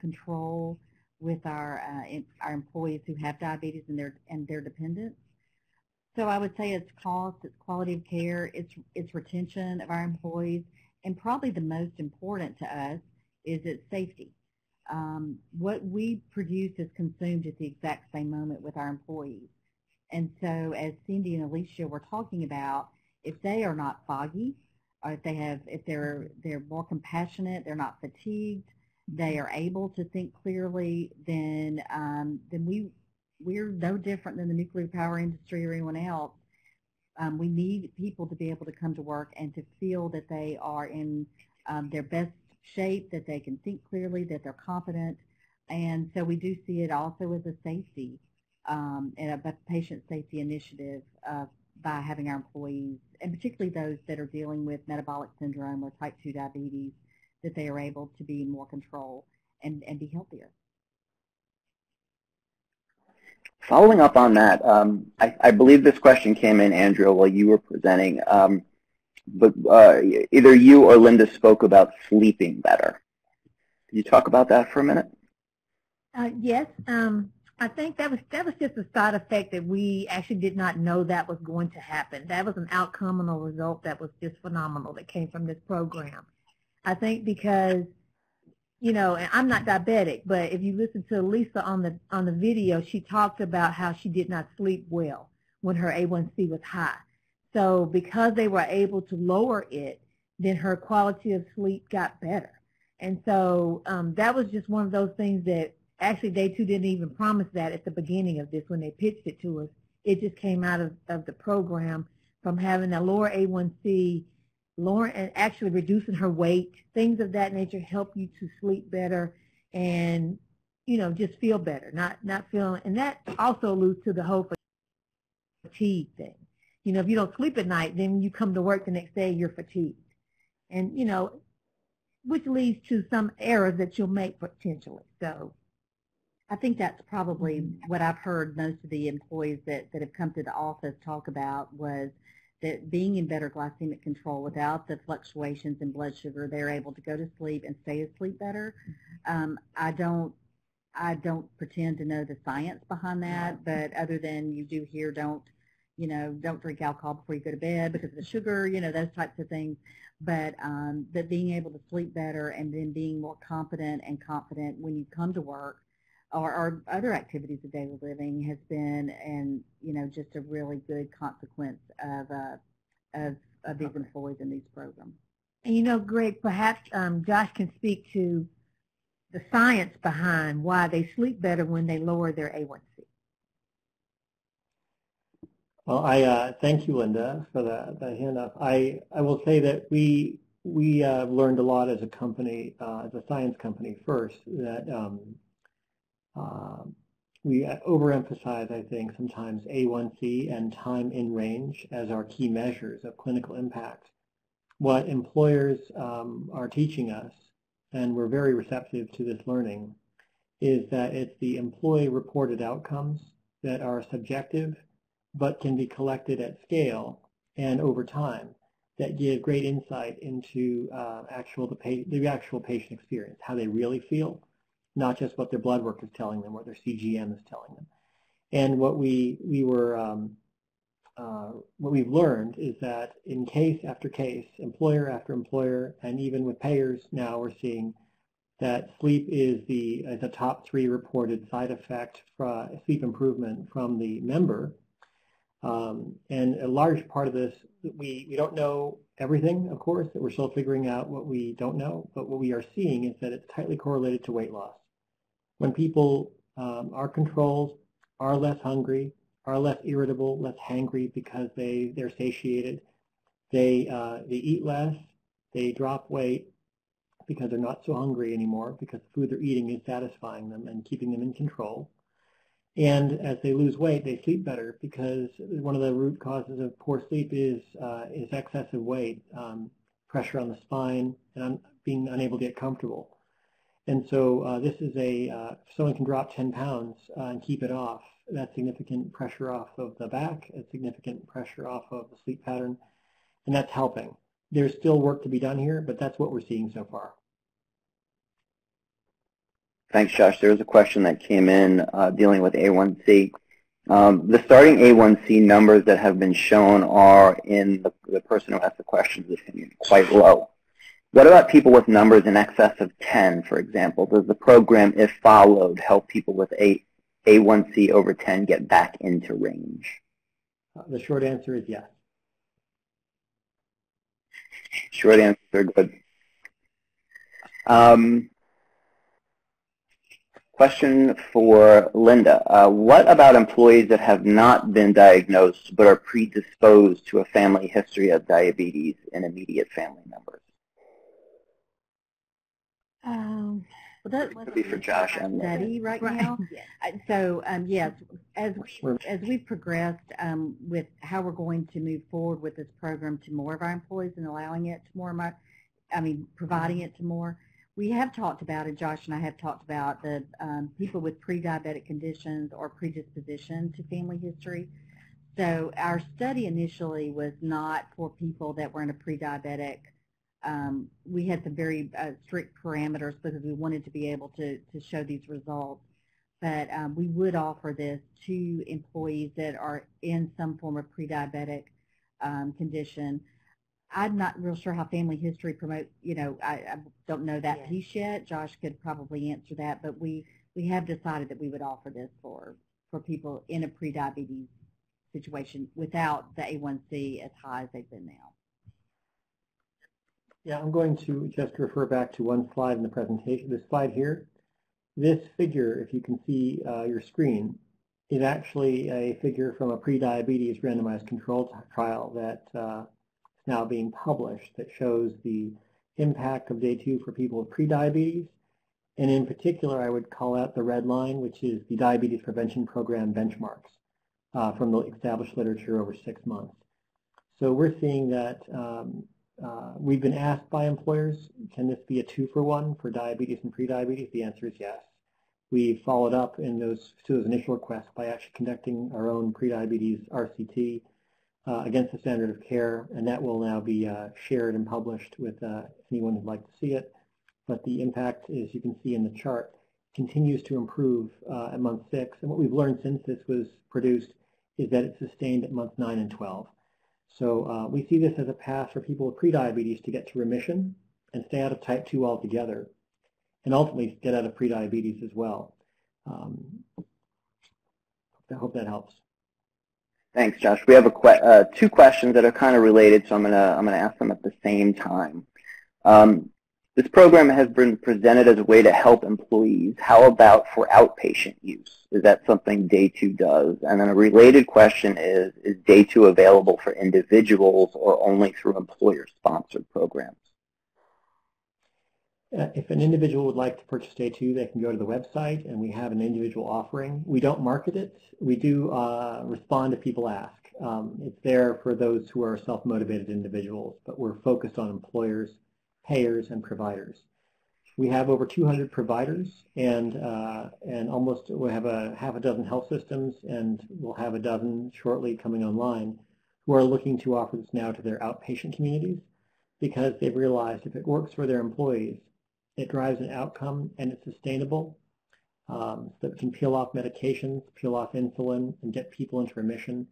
control with our employees who have diabetes and their dependents. So I would say it's cost, it's quality of care, it's retention of our employees, and probably the most important to us is its safety. What we produce is consumed at the exact same moment with our employees. And so as Cindy and Alicia were talking about, if they are not foggy, or if they're more compassionate, they're not fatigued, they are able to think clearly, then we're no different than the nuclear power industry or anyone else. We need people to be able to come to work and to feel that they are in their best shape, that they can think clearly, that they're confident. And so we do see it also as a safety and a patient safety initiative by having our employees, and particularly those that are dealing with metabolic syndrome or type 2 diabetes, that they are able to be in more control and be healthier. Following up on that, I believe this question came in, Andrea, while you were presenting, but either you or Linda spoke about sleeping better. Can you talk about that for a minute? Yes. I think that was just a side effect that we actually did not know that was going to happen. That was an outcome and a result that was just phenomenal that came from this program. I think because, you know, and I'm not diabetic, but if you listen to Lisa on the video, she talked about how she did not sleep well when her A1C was high. So because they were able to lower it, then her quality of sleep got better. And so that was just one of those things that actually Day 2 didn't even promise that at the beginning of this when they pitched it to us. It just came out of the program from having a lower A1C, and actually reducing her weight, things of that nature help you to sleep better and, you know, just feel better, not feeling, and that also alludes to the whole fatigue thing. You know, if you don't sleep at night, then you come to work the next day, you're fatigued. And, you know, which leads to some errors that you'll make potentially. So I think that's probably what I've heard most of the employees that have come to the office talk about, was that being in better glycemic control without the fluctuations in blood sugar, they're able to go to sleep and stay asleep better. I don't pretend to know the science behind that, but other than you do hear don't drink alcohol before you go to bed because of the sugar, you know, those types of things. But that being able to sleep better and then being more competent and confident when you come to work or other activities of daily living has been, and you know, just a really good consequence of these employees in these programs. And you know, Greg, perhaps Josh can speak to the science behind why they sleep better when they lower their A1C. Well, I thank you, Linda, for the hand up. I will say that we learned a lot as a company, as a science company first, that we overemphasize, I think, sometimes A1C and time in range as our key measures of clinical impact. What employers are teaching us, and we're very receptive to this learning, is that it's the employee-reported outcomes that are subjective but can be collected at scale and over time that give great insight into the actual patient experience, how they really feel, not just what their blood work is telling them, what their CGM is telling them. And what we've learned is that in case after case, employer after employer, and even with payers now, we're seeing that sleep is a top 3 reported side effect for sleep improvement from the member. And a large part of this, we don't know everything, of course, that we're still figuring out what we don't know, but what we are seeing is that it's tightly correlated to weight loss. When people are controlled, are less hungry, are less irritable, less hangry because they're satiated, they eat less, they drop weight because they're not so hungry anymore because the food they're eating is satisfying them and keeping them in control. And as they lose weight, they sleep better because one of the root causes of poor sleep is excessive weight, pressure on the spine, and being unable to get comfortable. And so this is if someone can drop 10 pounds and keep it off, that's significant pressure off of the back, it's significant pressure off of the sleep pattern, and that's helping. There's still work to be done here, but that's what we're seeing so far. Thanks, Josh. There was a question that came in dealing with A1C. The starting A1C numbers that have been shown are, in the person who asked the question's opinion, quite low. What about people with numbers in excess of 10, for example? Does the program, if followed, help people with A1C over 10 get back into range? The short answer is yes. Short answer, good. Question for Linda. What about employees that have not been diagnosed but are predisposed to a family history of diabetes in immediate family members? Well, that would be for Josh and study right now. So yes, as we've progressed with how we're going to move forward with this program to more of our employees and allowing it to more of my, providing it to more, we have talked about it. Josh and I have talked about the people with pre-diabetic conditions or predisposition to family history. So our study initially was not for people that were in a pre-diabetic. We had some very strict parameters because we wanted to be able to show these results. But we would offer this to employees that are in some form of pre-diabetic condition. I'm not real sure how family history promotes, I don't know that piece yet. Josh could probably answer that, but we have decided that we would offer this for people in a pre-diabetes situation without the A1C as high as they've been now. Yeah, I'm going to just refer back to one slide in the presentation. This slide here, this figure, if you can see your screen, is actually a figure from a pre-diabetes randomized controlled trial that is now being published that shows the impact of day 2 for people with pre-diabetes. And in particular, I would call out the red line, which is the Diabetes Prevention Program benchmarks from the established literature over 6 months. So we're seeing that we've been asked by employers, can this be a 2-for-1 for diabetes and pre-diabetes? The answer is yes. We followed up in those initial requests by actually conducting our own pre-diabetes RCT against the standard of care, and that will now be shared and published with anyone who'd like to see it. But the impact, as you can see in the chart, continues to improve at month 6. And what we've learned since this was produced is that it's sustained at month 9 and 12. So we see this as a path for people with prediabetes to get to remission and stay out of type 2 altogether, and ultimately get out of prediabetes as well. I hope that helps. Thanks, Josh. We have 2 questions that are kind of related, so I'm gonna ask them at the same time. This program has been presented as a way to help employees. How about for outpatient use? Is that something Day 2 does? And then a related question is Day 2 available for individuals or only through employer-sponsored programs? If an individual would like to purchase Day 2, they can go to the website, and we have an individual offering. We don't market it. We do respond if people ask. It's there for those who are self-motivated individuals, but we're focused on employers, payers, and providers. We have over 200 providers, and almost we have a half a dozen health systems, and we'll have a dozen shortly coming online, who are looking to offer this now to their outpatient communities because they've realized if it works for their employees, it drives an outcome and it's sustainable, so that we can peel off medications, peel off insulin, and get people into remission,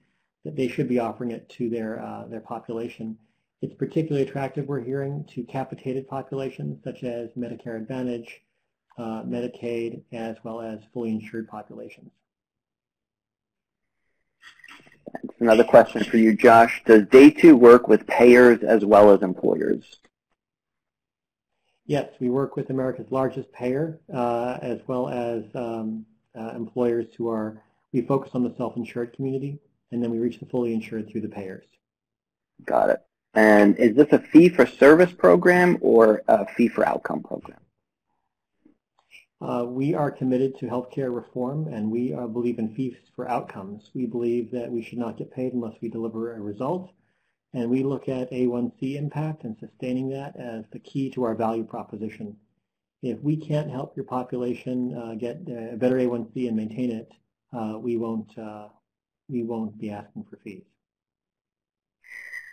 that they should be offering it to their population. It's particularly attractive, we're hearing, to capitated populations such as Medicare Advantage, Medicaid, as well as fully insured populations. Thanks. Another question for you, Josh. Does Day 2 work with payers as well as employers? Yes, we work with America's largest payer as well as employers we focus on the self-insured community, and then we reach the fully insured through the payers. Got it. And is this a fee-for-service program or a fee-for-outcome program? We are committed to healthcare reform, and we believe in fees for outcomes. We believe that we should not get paid unless we deliver a result, and we look at A1C impact and sustaining that as the key to our value proposition. If we can't help your population get a better A1C and maintain it, we won't be asking for fees.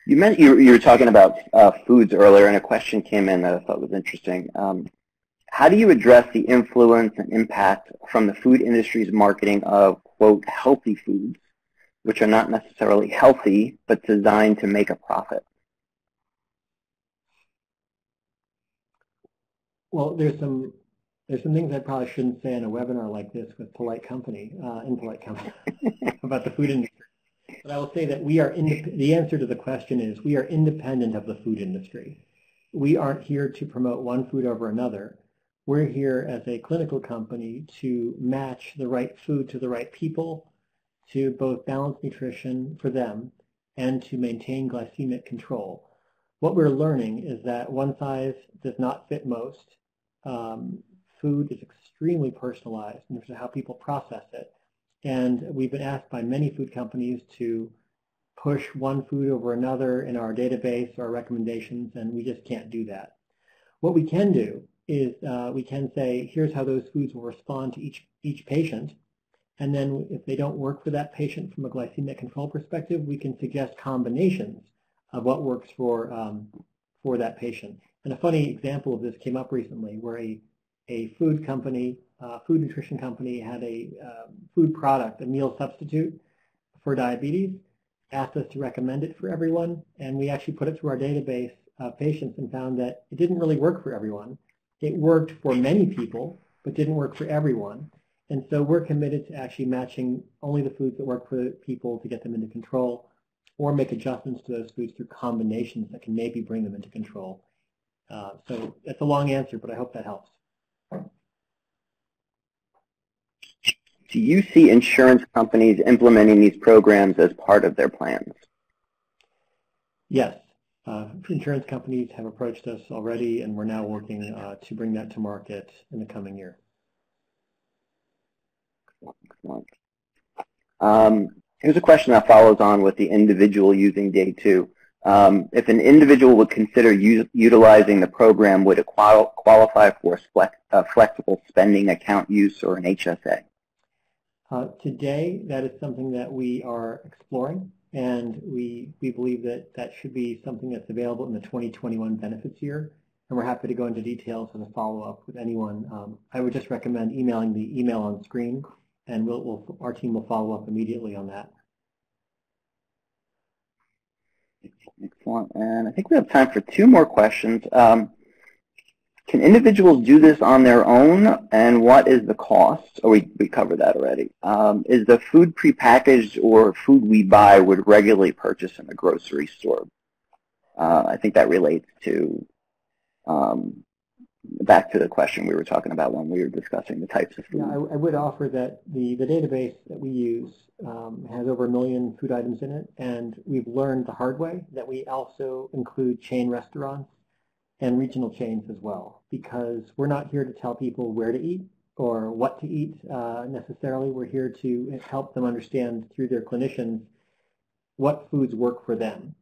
You were talking about foods earlier, and a question came in that I thought was interesting. how do you address the influence and impact from the food industry's marketing of, quote, healthy foods, which are not necessarily healthy, but designed to make a profit? Well, there's some things I probably shouldn't say in a webinar like this with polite company, about the food industry. But I will say that the answer to the question is we are independent of the food industry. We aren't here to promote one food over another. We're here as a clinical company to match the right food to the right people, to both balance nutrition for them and to maintain glycemic control. What we're learning is that one size does not fit most. Food is extremely personalized in terms of how people process it. And we've been asked by many food companies to push one food over another in our database or recommendations, and we just can't do that. What we can do is we can say, here's how those foods will respond to each patient. And then if they don't work for that patient from a glycemic control perspective, we can suggest combinations of what works for that patient. And a funny example of this came up recently where a food nutrition company had a food product, a meal substitute for diabetes, asked us to recommend it for everyone, and we actually put it through our database of patients and found that it didn't really work for everyone. It worked for many people, but didn't work for everyone. And so we're committed to actually matching only the foods that work for people to get them into control, or make adjustments to those foods through combinations that can maybe bring them into control. So that's a long answer, but I hope that helps. Do you see insurance companies implementing these programs as part of their plans? Yes. Insurance companies have approached us already, and we're now working to bring that to market in the coming year. Excellent. Here's a question that follows on with the individual using day 2. If an individual would consider utilizing the program, would it qualify for flexible spending account use or an HSA? Today, that is something that we are exploring, and we believe that that should be something that's available in the 2021 benefits year, and we're happy to go into details as a follow-up with anyone. I would just recommend emailing the email on screen, and our team will follow up immediately on that. Excellent. And I think we have time for 2 more questions. Can individuals do this on their own, and what is the cost? Oh, we covered that already. Is the food prepackaged or food we buy would regularly purchase in a grocery store? I think that relates to back to the question we were talking about when we were discussing the types of food. Yeah, I would offer that the database that we use has over 1 million food items in it, and we've learned the hard way that we also include chain restaurants and regional chains as well, because we're not here to tell people where to eat or what to eat necessarily. We're here to help them understand through their clinicians what foods work for them.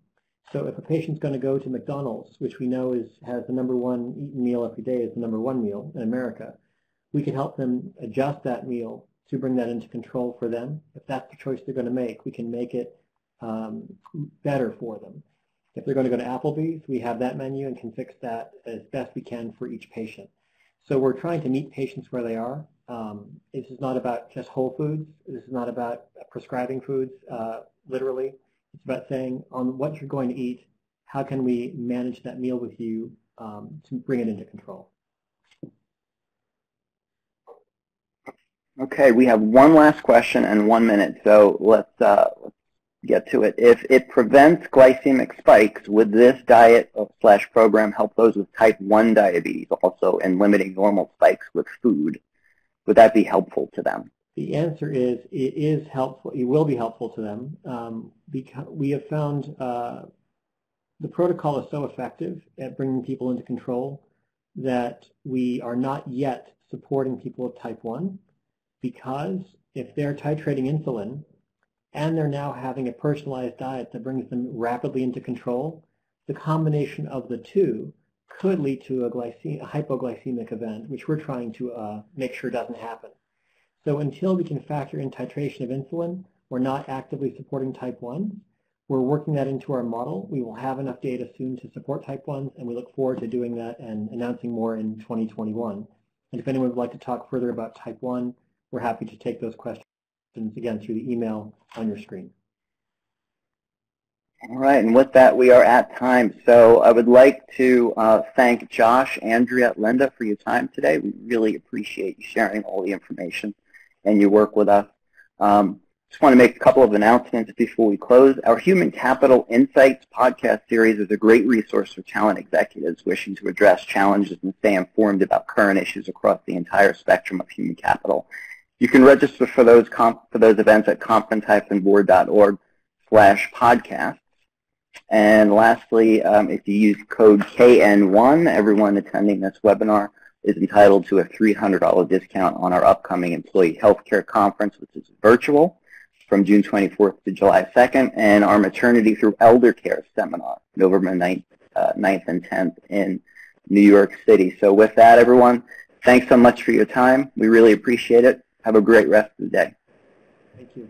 So if a patient's going to go to McDonald's, which we know has the #1 eaten meal every day is the #1 meal in America, we can help them adjust that meal to bring that into control for them. If that's the choice they're going to make, we can make it better for them. If they're going to go to Applebee's, we have that menu and can fix that as best we can for each patient. So we're trying to meet patients where they are. This is not about just whole foods. This is not about prescribing foods, literally. It's about saying on what you're going to eat, how can we manage that meal with you to bring it into control. Okay, we have one last question and 1 minute, so let's get to it. If it prevents glycemic spikes, would this diet / program help those with type 1 diabetes also in limiting normal spikes with food? Would that be helpful to them? The answer is it is helpful. It will be helpful to them because we have found the protocol is so effective at bringing people into control that we are not yet supporting people with type 1, because if they're titrating insulin and they're now having a personalized diet that brings them rapidly into control, the combination of the two could lead to a hypoglycemic event, which we're trying to make sure doesn't happen. So until we can factor in titration of insulin, we're not actively supporting type 1. We're working that into our model. We will have enough data soon to support type 1s, and we look forward to doing that and announcing more in 2021. And if anyone would like to talk further about type 1, we're happy to take those questions, again, through the email on your screen. All right, and with that, we are at time. So I would like to thank Josh, Andrea, Linda for your time today. We really appreciate you sharing all the information and your work with us. Just want to make a couple of announcements before we close. Our Human Capital Insights podcast series is a great resource for talent executives wishing to address challenges and stay informed about current issues across the entire spectrum of human capital. You can register for those events at conference-board.org/podcasts. And lastly, if you use code KN1, everyone attending this webinar is entitled to a $300 discount on our upcoming Employee Healthcare Conference, which is virtual, from June 24th to July 2nd, and our Maternity Through Elder Care Seminar, November 9th and 10th in New York City. So with that, everyone, thanks so much for your time. We really appreciate it. Have a great rest of the day. Thank you.